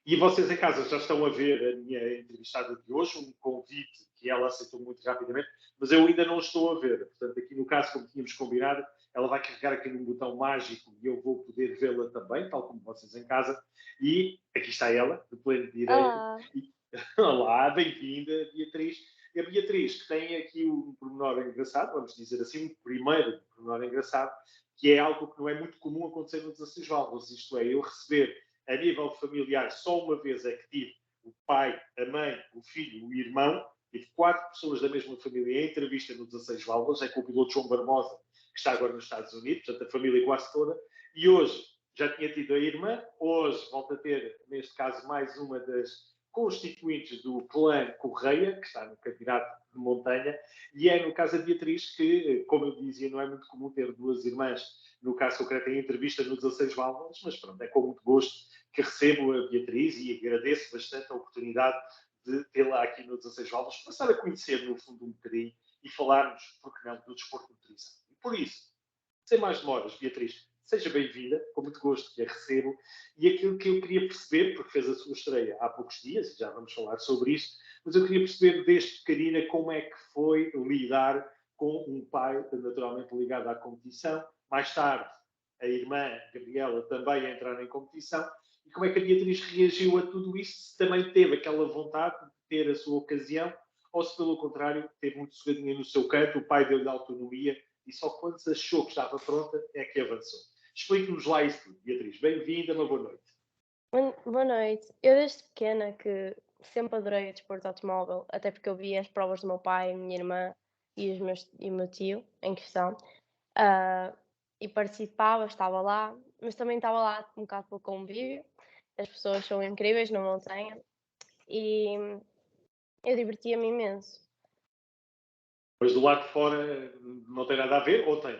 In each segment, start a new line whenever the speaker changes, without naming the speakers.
E vocês em casa já estão a ver a minha entrevistada de hoje, um convite que ela aceitou muito rapidamente, mas eu ainda não estou a ver. Portanto, aqui no caso, como tínhamos combinado, ela vai carregar aqui num botão mágico e eu vou poder vê-la também, tal como vocês em casa. E aqui está ela, de pleno direito.
Olá.
E, olá, bem-vinda, Beatriz. E a Beatriz, que tem aqui um pormenor engraçado, vamos dizer assim, um primeiro pormenor engraçado, que é algo que não é muito comum acontecer no 16 válvulas, isto é, eu receber a nível familiar só uma vez é que tive o pai, a mãe, o filho, o irmão, tive 4 pessoas da mesma família em entrevista no 16 válvulas, é com o piloto João Barbosa, que está agora nos Estados Unidos, portanto a família quase toda, e hoje já tinha tido a irmã, hoje volto a ter, neste caso, mais uma das constituintes do clã Correia, que está no campeonato de montanha, e é no caso da Beatriz que, como eu dizia, não é muito comum ter duas irmãs, no caso concreto em entrevista no 16 válvulas, mas pronto, é com muito gosto que recebo a Beatriz e agradeço bastante a oportunidade de tê-la aqui no 16 válvulas, passar a conhecer no fundo um bocadinho e falarmos, por que não, do desporto de nutrição. E por isso, sem mais demoras, Beatriz, seja bem-vinda, com muito gosto que a recebo. E aquilo que eu queria perceber, porque fez a sua estreia há poucos dias, e já vamos falar sobre isso, mas eu queria perceber desde pequenina como é que foi lidar com um pai naturalmente ligado à competição. Mais tarde, a irmã Gabriela também a entrar em competição. E como é que a Beatriz reagiu a tudo isso? Se também teve aquela vontade de ter a sua ocasião, ou se pelo contrário, teve muito sossegadinha no seu canto, o pai deu-lhe autonomia e só quando se achou que estava pronta é que avançou. Explique-nos lá isso tudo, Beatriz. Bem-vinda, uma boa noite.
Boa noite. Eu desde pequena que sempre adorei o desporto automóvel, até porque eu via as provas do meu pai, a minha irmã e o meu tio em questão, ah, e participava, estava lá, mas também estava lá um bocado pelo convívio. As pessoas são incríveis na montanha e eu divertia-me imenso.
Mas do lado de fora não tem nada a ver, ou tem?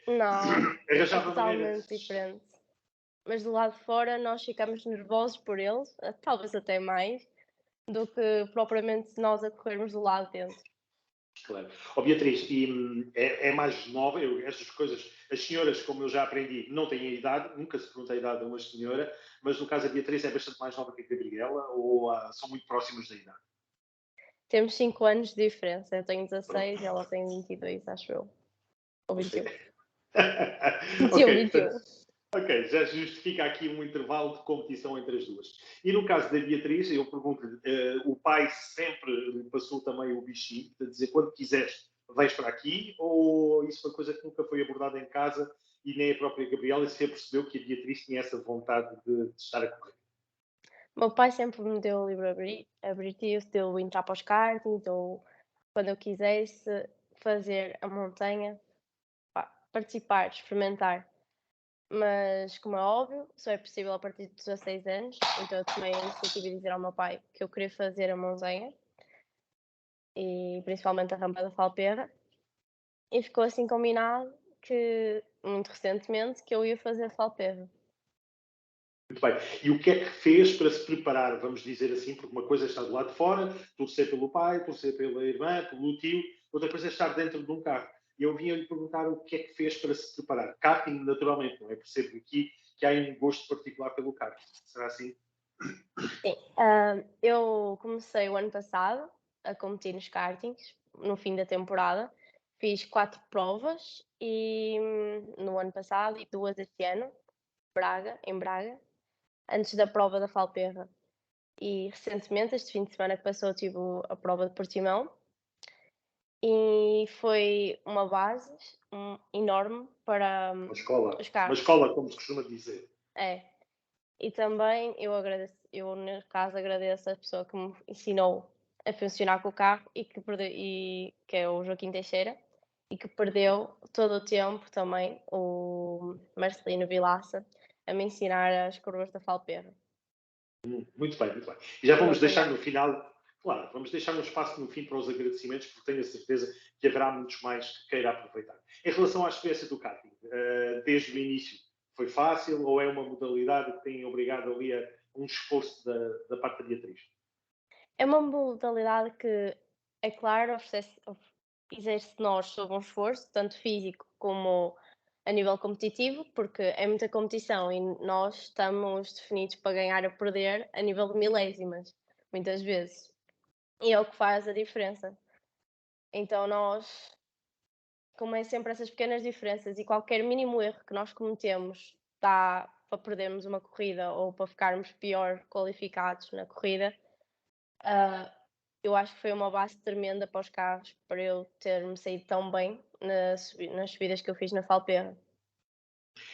Não, é
Arranjava
totalmente
maneiras.
diferente. Mas do lado de fora nós ficamos nervosos por eles, talvez até mais, do que propriamente nós a corrermos do lado de dentro.
Claro. Ó Beatriz, e é mais nova, estas coisas, as senhoras, como eu já aprendi, não têm a idade, nunca se pergunta a idade a uma senhora, mas no caso a Beatriz é bastante mais nova que a Gabriela, ou são muito próximas da idade?
Temos 5 anos de diferença, eu tenho
Pronto.
16 e ela tem 22, acho eu, ou
Isto
21.
é-
21,
ok, portanto,
21.
ok, já justifica aqui um intervalo de competição entre as duas. E no caso da Beatriz, eu pergunto-lhe, o pai sempre lhe passou também o bichinho, de dizer, quando quiseres, vais para aqui, ou isso foi coisa que nunca foi abordada em casa e nem a própria Gabriela se percebeu que a Beatriz tinha essa vontade de estar a correr?
Meu pai sempre me deu o livre arbítrio de eu entrar para os kartings ou quando eu quisesse fazer a montanha, pá, participar, experimentar. Mas, como é óbvio, só é possível a partir de 16 anos, então eu tomei a iniciativa de dizer ao meu pai que eu queria fazer a montanha e principalmente a rampa da Falpera. E ficou assim combinado que, muito recentemente, que eu ia fazer Falpera.
Muito bem. E o que é que fez para se preparar, vamos dizer assim, porque uma coisa é estar do lado de fora, torcer pelo pai, torcer pela irmã, pelo tio, outra coisa é estar dentro de um carro. E eu vinha-lhe perguntar o que é que fez para se preparar. Karting, naturalmente, não é? Percebo aqui que há um gosto particular pelo karting. Será assim?
Sim, eu comecei o ano passado a competir nos kartings, no fim da temporada. Fiz 4 provas e, no ano passado e 2 este ano, em Braga, antes da prova da Falperra. E recentemente, este fim de semana que passou, tive a prova de Portimão e foi uma base enorme para os
Uma
carros.
escola, como se costuma dizer.
É. E também eu neste caso agradeço a pessoa que me ensinou a funcionar com o carro que é o Joaquim Teixeira, e que perdeu todo o tempo também, o Marcelino Vilaça, a me ensinar as curvas da Falperra.
Muito bem, muito bem. E já
E
vamos
vou
deixar no
treinar.
final, claro, vamos deixar um espaço no fim para os agradecimentos, porque tenho a certeza que haverá muitos mais que queira aproveitar. Em relação à experiência do karting, desde o início, foi fácil ou é uma modalidade que tem obrigado ali a um esforço da parte da Beatriz?
É uma modalidade que, é claro, exerce de nós sobre um esforço, tanto físico como a nível competitivo, porque é muita competição e nós estamos definidos para ganhar ou perder a nível de milésimas, muitas vezes. E é o que faz a diferença. Então nós, como é sempre essas pequenas diferenças e qualquer mínimo erro que nós cometemos dá para perdermos uma corrida ou para ficarmos pior qualificados na corrida, ah, eu acho que foi uma base tremenda para os carros para eu ter-me saído tão bem nas subidas que eu fiz na Falperra.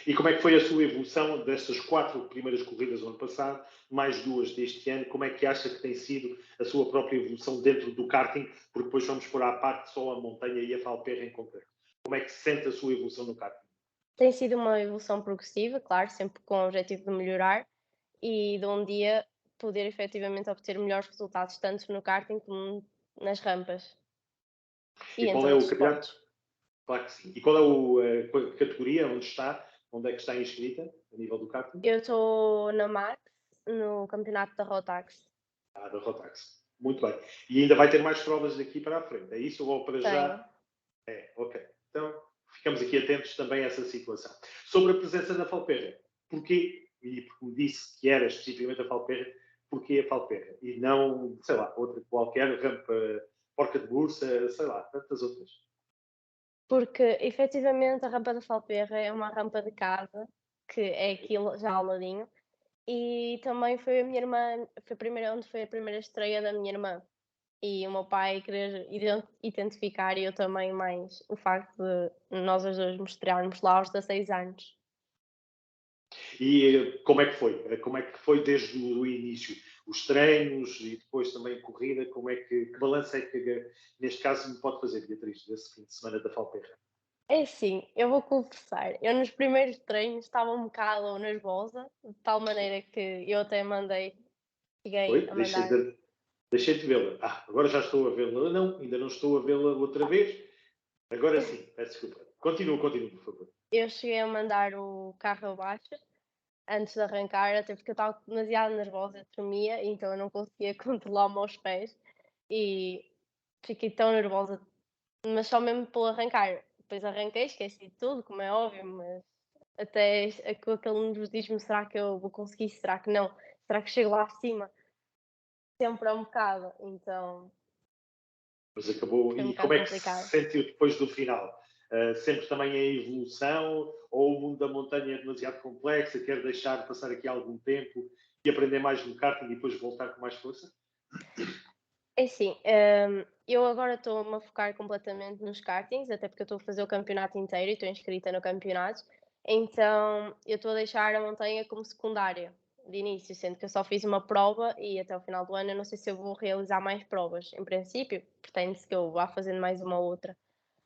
E como é que foi a sua evolução destas 4 primeiras corridas do ano passado, mais 2 deste ano? Como é que acha que tem sido a sua própria evolução dentro do karting? Porque depois vamos pôr à parte só a montanha e a Falperra em concreto. Como é que se sente a sua evolução no karting?
Tem sido uma evolução progressiva, claro, sempre com o objetivo de melhorar e de um dia poder efetivamente obter melhores resultados, tanto no karting como nas rampas
E
e em
qual é
todos
o
os
campeonato?
esportes.
Claro que sim. E qual é a categoria onde está? Onde é que está inscrita a nível do karting?
Eu estou na Max, no campeonato da Rotax.
Ah, da Rotax. Muito bem. E ainda vai ter mais provas daqui para a frente. É isso ou para
Tenho.
já? É, ok. Então, ficamos aqui atentos também a essa situação. Sobre a presença da Falperra, porquê, e porque me disse que era especificamente a Falperra, porquê a Falperra? E não, sei lá, outra qualquer rampa, Porca de Bursa, sei lá, tantas outras.
Porque efetivamente a rampa da Falperra é uma rampa de casa, que é aquilo já ao ladinho, e também foi a minha irmã, foi a primeira, onde foi a primeira estreia da minha irmã. E o meu pai querer identificar e eu também mais o facto de nós as 2 mostrarmos lá aos 16 anos.
E como é que foi? Como é que foi desde o início? Os treinos e depois também a corrida, como é que balanço é que neste caso me pode fazer, Beatriz, desse fim de semana da Falperra?
É assim, eu vou confessar, eu nos primeiros treinos estava um bocado nervosa, de tal maneira que eu até cheguei
Oi?
a
Deixei
mandar.
de, deixei de vê-la. Ah, agora já estou a vê-la. Não, ainda não estou a vê-la outra vez. Agora sim, peço desculpa. Continua, por favor.
Eu cheguei a mandar o carro abaixo antes de arrancar, até porque eu estava demasiado nervosa, eu tremia, então eu não conseguia controlar os meus pés e fiquei tão nervosa, mas só mesmo pelo arrancar. Depois arranquei, esqueci de tudo, como é óbvio, mas até com aquele nervosismo, será que eu vou conseguir? Será que não? Será que chego lá acima? Sempre é um bocado, então
Mas acabou.
foi um
E
bocado
como é que se
complicado.
sentiu depois do final? Sempre também a evolução? Ou o mundo da montanha é demasiado complexo? Quer deixar passar aqui algum tempo e aprender mais no karting e depois voltar com mais força?
É assim, eu agora estou-me a focar completamente nos kartings, até porque eu estou a fazer o campeonato inteiro e estou inscrita no campeonato, então eu estou a deixar a montanha como secundária de início, sendo que eu só fiz uma prova e até o final do ano eu não sei se eu vou realizar mais provas. Em princípio, pretende-se que eu vá fazendo mais uma ou outra,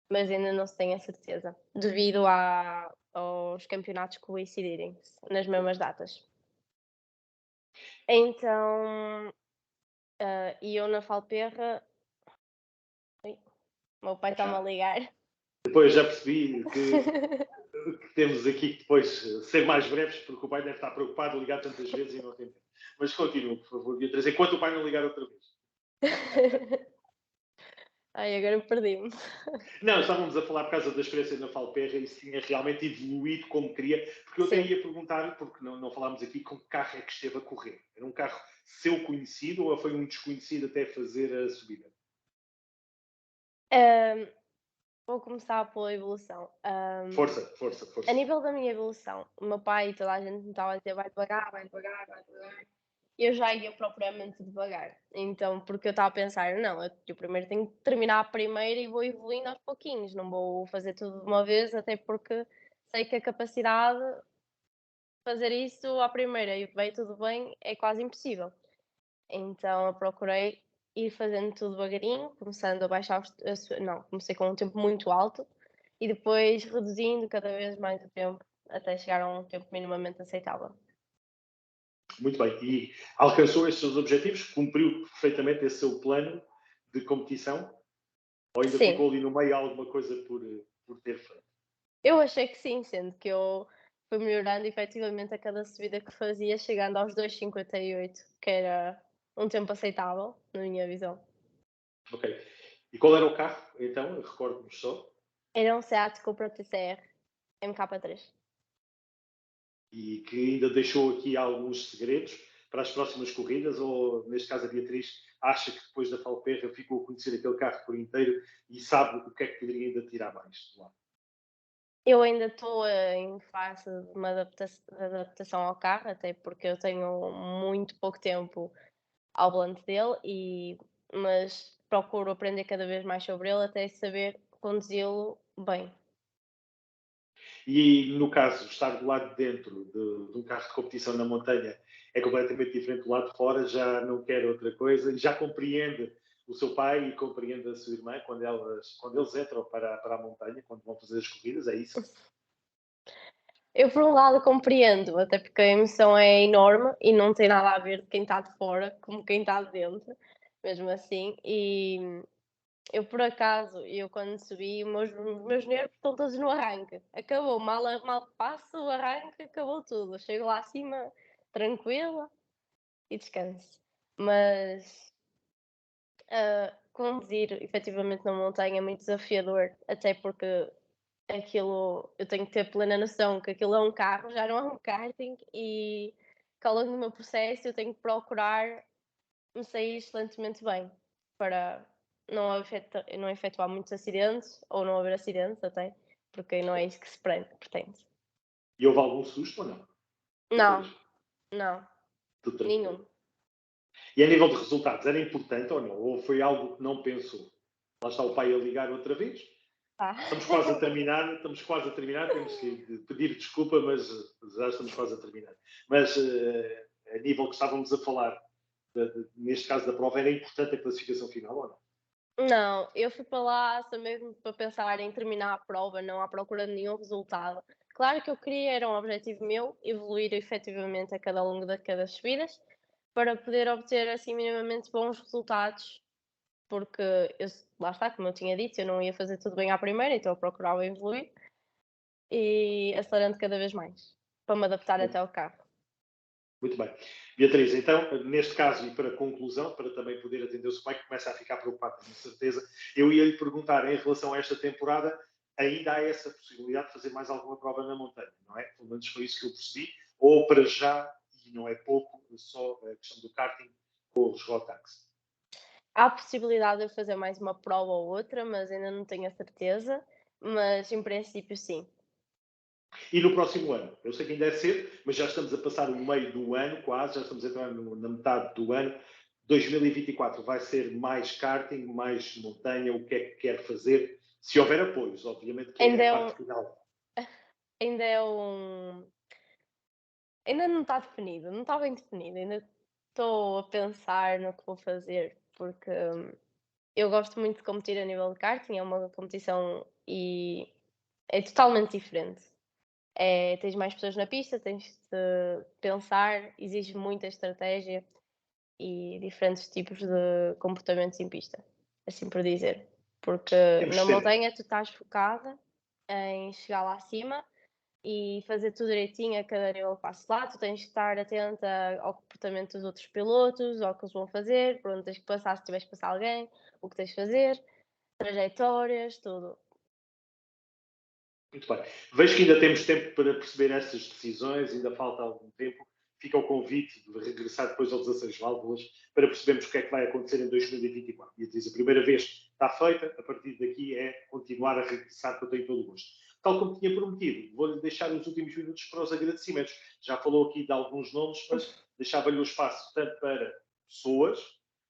mas ainda não se tem a certeza, devido aos campeonatos coincidirem nas mesmas datas. Então, e eu na Falperra. Oi, o meu pai está-me a
Já.
ligar.
Depois já percebi que temos aqui que depois ser mais breves, porque o pai deve estar preocupado, ligar tantas vezes e não tem tempo. Mas continua, por favor, Beatriz, enquanto o pai não ligar outra vez.
Ai, agora perdi-me.
Não, estávamos a falar por causa da experiência na Falperra e se tinha realmente evoluído como queria, porque eu até
Sim.
ia perguntar, porque não falámos aqui, com que carro é que esteve a correr? Era um carro seu conhecido ou foi um desconhecido até fazer a subida?
Hã, vou começar pela evolução.
Força, força,
A
força.
nível da minha evolução, o meu pai e toda a gente me estava a dizer: "Vai devagar, vai devagar, vai devagar". Eu já ia propriamente devagar. Então, porque eu estava a pensar: "Não, eu primeiro tenho que terminar a primeira e vou evoluindo aos pouquinhos, não vou fazer tudo de uma vez", até porque sei que a capacidade de fazer isso à primeira e vai tudo bem é quase impossível. Então eu procurei ir fazendo tudo devagarinho, começando a baixar não, comecei com um tempo muito alto e depois reduzindo cada vez mais o tempo, até chegar a um tempo minimamente aceitável.
Muito bem. E alcançou estes seus objetivos? Cumpriu perfeitamente esse seu plano de competição? Ou ainda
Sim,
ficou ali no meio alguma coisa por ter feito?
eu achei que sim, sendo que eu fui melhorando efetivamente a cada subida que fazia, chegando aos 2,58, que era um tempo aceitável, na minha visão.
Ok. E qual era o carro, então? Recordo-nos só.
Era um Seat Cupra TCR. MK3.
E que ainda deixou aqui alguns segredos para as próximas corridas, ou neste caso a Beatriz acha que depois da Falperra ficou a conhecer aquele carro por inteiro e sabe o que é que poderia ainda tirar mais do lado.
Eu ainda estou em fase de uma adaptação ao carro, até porque eu tenho muito pouco tempo ao volante dele, mas procuro aprender cada vez mais sobre ele até saber conduzi-lo bem.
E no caso, estar do lado de dentro de um carro de competição na montanha é completamente diferente do lado de fora, já não quer outra coisa, já compreende o seu pai e compreende a sua irmã quando eles entram para a montanha, quando vão fazer as corridas, é isso?
Eu, por um lado, compreendo, até porque a emoção é enorme e não tem nada a ver de quem está de fora como quem está de dentro, mesmo assim. E eu, por acaso, eu quando subi, os meus nervos estão todos no arranque. Acabou, mal passo o arranque, acabou tudo. Chego lá acima tranquila e descanso. Mas conduzir efetivamente na montanha é muito desafiador, até porque aquilo eu tenho que ter plena noção que aquilo é um carro, já não é um karting e que ao longo do meu processo eu tenho que procurar me sair excelentemente bem para não efetuar muitos acidentes ou não haver acidentes até, porque não é isso que se pretende.
E houve algum susto ou não? Beatriz,
Não, não,
tudo tranquilo.
nenhum.
E a nível de resultados, era importante ou não? Ou foi algo que não pensou? Lá está o pai a ligar outra vez.
Tá.
Estamos quase a terminar, temos que pedir desculpa, mas já estamos quase a terminar. Mas a nível que estávamos a falar, neste caso da prova, era importante a classificação final ou não?
Não, eu fui para lá só mesmo para pensar em terminar a prova, não à procura de nenhum resultado. Claro que eu queria, era um objetivo meu, evoluir efetivamente a cada longo de cada subidas, para poder obter assim minimamente bons resultados, porque lá está, como eu tinha dito, eu não ia fazer tudo bem à primeira, então eu procurava evoluir e acelerando cada vez mais, para me adaptar até
Muito,
ao carro.
muito bem. Beatriz, então, neste caso, e para conclusão, para também poder atender o seu pai, que começa a ficar preocupado, com certeza, eu ia lhe perguntar, em relação a esta temporada, ainda há essa possibilidade de fazer mais alguma prova na montanha, não é? Pelo menos foi isso que eu percebi, ou para já, e não é pouco, só a questão do karting com os Rotax.
Há a possibilidade de eu fazer mais uma prova ou outra, mas ainda não tenho a certeza, mas em princípio sim.
E no próximo ano? Eu sei que ainda é cedo, mas já estamos a passar o meio do ano, quase, já estamos a entrar na metade do ano. 2024 vai ser mais karting, mais montanha, o que é que quer fazer? Se houver apoios, obviamente que é
Ainda
a
é
parte
um
final.
ainda é um ainda não está definido, não está bem definido, ainda estou a pensar no que vou fazer, porque eu gosto muito de competir a nível de karting, é uma competição e é totalmente diferente. Tens mais pessoas na pista, tens de pensar, exige muita estratégia e diferentes tipos de comportamentos em pista, assim por dizer. Porque
Temos
na
que ter,
montanha tu estás focada em chegar lá acima e fazer tudo direitinho a cada nível que passo lá. Tu tens que estar atenta ao comportamento dos outros pilotos, ao que eles vão fazer, por onde tens que passar se tiveres que passar alguém, o que tens que fazer, trajetórias, tudo.
muito bem. Vejo que ainda temos tempo para perceber essas decisões, ainda falta algum tempo. Fica o convite de regressar depois ao 16 válvulas para percebermos o que é que vai acontecer em 2024. E diz, a primeira vez está feita, a partir daqui é continuar a regressar, que eu tenho todo o gosto. Tal como tinha prometido, vou-lhe deixar os últimos minutos para os agradecimentos. Já falou aqui de alguns nomes, mas deixava-lhe o espaço tanto para pessoas,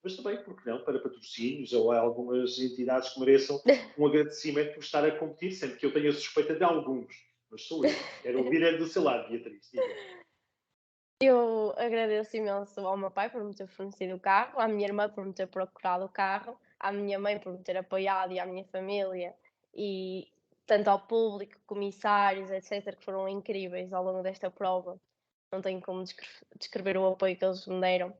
mas também, porque não, para patrocínios ou algumas entidades que mereçam um agradecimento por estar a competir, sempre que eu tenho a suspeita de alguns, mas sou eu. Quero ouvir é do seu lado, Beatriz. Diga.
Eu agradeço imenso ao meu pai por me ter fornecido o carro, à minha irmã por me ter procurado o carro, à minha mãe por me ter apoiado e à minha família, e tanto ao público, comissários, etc., que foram incríveis ao longo desta prova. Não tenho como descrever o apoio que eles me deram.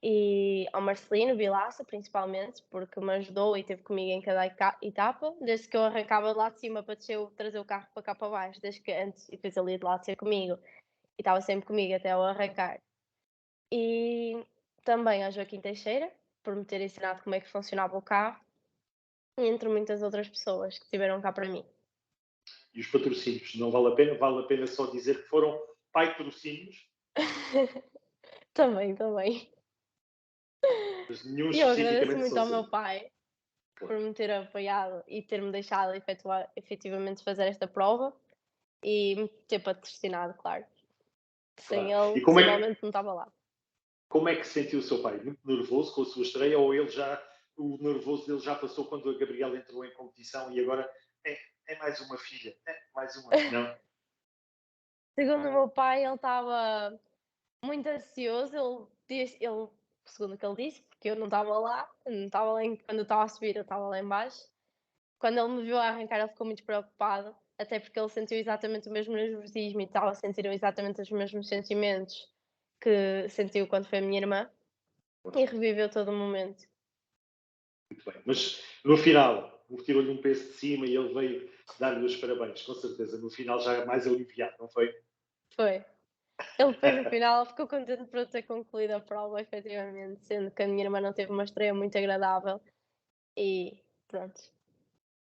E ao Marcelino Vilaça, principalmente, porque me ajudou e esteve comigo em cada etapa, desde que eu arrancava de lá de cima para descer, trazer o carro para cá para baixo, desde que antes, e depois ele ia de lá ter comigo, e estava sempre comigo até eu arrancar. E também ao Joaquim Teixeira, por me ter ensinado como é que funcionava o carro, e entre muitas outras pessoas que estiveram cá para mim.
E os patrocínios, não vale a pena só dizer que foram patrocínios,
Também, também.
mas nenhum
E eu agradeço
especificamente
muito
só
ao meu
seu.
pai por
Claro,
me ter apoiado e ter-me deixado efetivamente fazer esta prova e me ter patrocinado, claro. Sem
claro.
ele,
E
possivelmente não estava lá.
como é que se sentiu o seu pai? Muito nervoso com a sua estreia ou o nervoso dele já passou quando a Gabriela entrou em competição e agora é, é mais uma filha, é mais uma. Não?
Segundo o meu pai, ele estava muito ansioso, segundo o que ele disse, porque eu não estava lá, eu não estava lá quando eu estava a subir, eu estava lá em baixo. Quando ele me viu a arrancar, ele ficou muito preocupado, até porque ele sentiu exatamente o mesmo nervosismo e estava a sentir exatamente os mesmos sentimentos que sentiu quando foi a minha irmã, e reviveu todo o momento.
Muito bem. Mas no final, tirou-lhe um peso de cima e ele veio dar-lhe os parabéns, com certeza. No final já é mais aliviado, não foi?
Foi. Ele depois no final ficou contente por eu ter concluído a prova, efetivamente, sendo que a minha irmã não teve uma estreia muito agradável e pronto.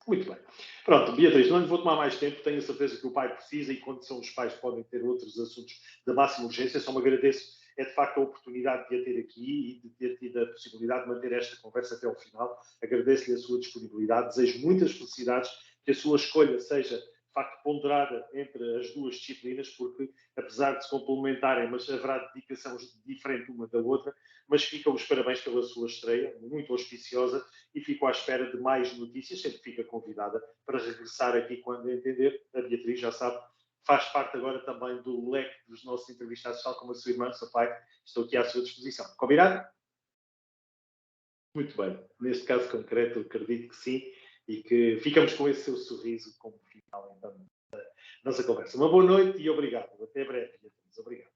Muito bem. Pronto, Beatriz, não lhe vou tomar mais tempo, tenho a certeza que o pai precisa e quando são os pais podem ter outros assuntos da máxima urgência. Só me agradeço, é de facto a oportunidade de a ter aqui e de ter tido a possibilidade de manter esta conversa até ao final. Agradeço-lhe a sua disponibilidade, desejo muitas felicidades, que a sua escolha seja de facto ponderada entre as duas disciplinas, porque apesar de se complementarem, mas haverá dedicação diferente uma da outra, mas ficam os parabéns pela sua estreia, muito auspiciosa, e fico à espera de mais notícias, sempre fica convidada para regressar aqui quando entender. A Beatriz, já sabe, faz parte agora também do leque dos nossos entrevistados, tal como a sua irmã, o seu pai, estou aqui à sua disposição. Combinado? Muito bem. Neste caso concreto, acredito que sim, e que ficamos com esse seu sorriso como final, então, da nossa conversa. Uma boa noite e obrigado. Até breve, Beatriz. Obrigado.